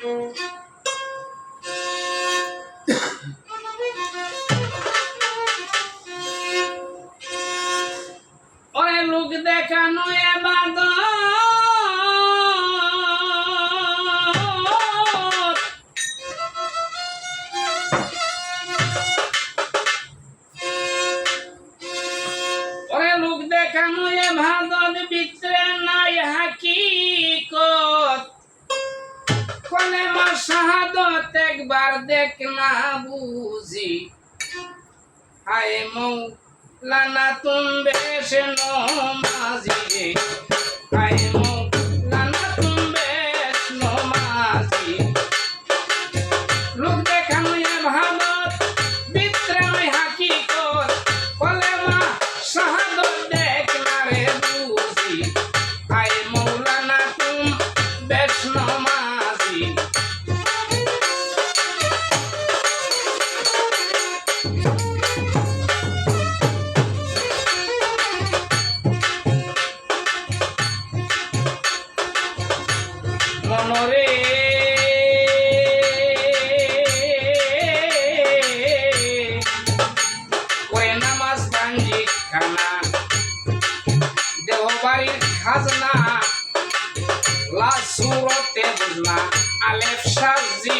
ওরে লোক দেখানো এবাদত ওরে লোক দেখানো এবাদত ভিতরে নাই হাকিকত কলেমা শাহাদত একবার দেখ না বুঝি হায় মৌলানা তুমি বেশ নমাজি রে হায় মৌলানা তুমি বেশ নমাজি লোক দেখানো এবাদত ভিতরে নাই হাকিকত কলেমা শাহাদত দেখ না রে বুঝি হায় মৌলানা তুমি বেশ নমাজি মনরে ওই নামাজ পাঞ্জি খানা দেহবাড়ির খাজনা লাসুরতে বুঝনা আলেফ সাজি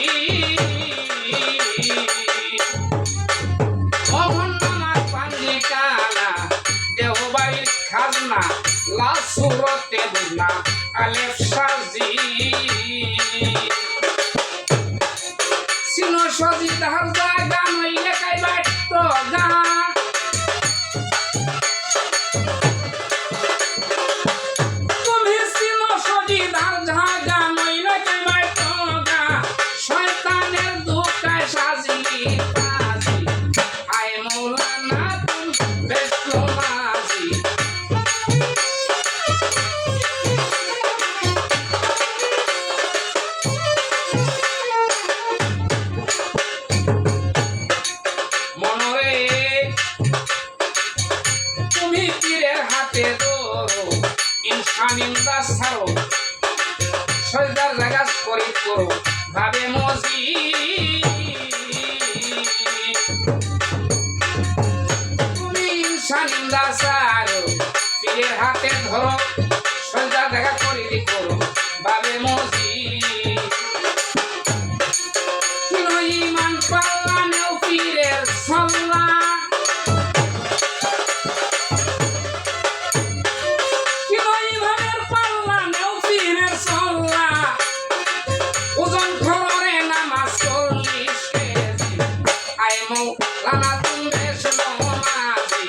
মোহন নামাজ পাঞ্জি কানা দেহবাড়ির খাজনা লাসুরতে বুঝনা আলেফ সাজি সিনো সাজি ধার জায়গা নইলে কাইবা তো গা তুমি সিনো সাজি ধার জায়গা নইলে কাইবা তো গা শয়তানের ধোকায় সাজি সাজি আয় মৌলানা তুমি বেশ নমাজি মনরে তুমি পীরের হাতে ধরো ইনসানিন্দা ছাড়ো সজদার জায়গা করি করো ভাবে মজি তুমি ইনসানিন্দা ছাড়ো পীরের হাতে ধরো সজদার জায়গা করি করো ভাবে মজি কিনো ইমান পাল্লা নেও পীরের সল্লা কিনো ইমানের পাল্লা নেও পীরের সল্লা ওজন খররে নামাজ 40 কেজি আয় মৌলানা তুমি বেশ নমাজি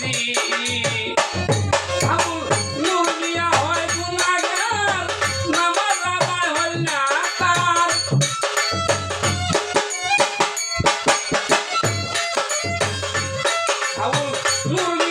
বেশি আবুল নূর মিয়া হয় গুনাহগার নামাজ আদায় হয় না তার আবুল নূর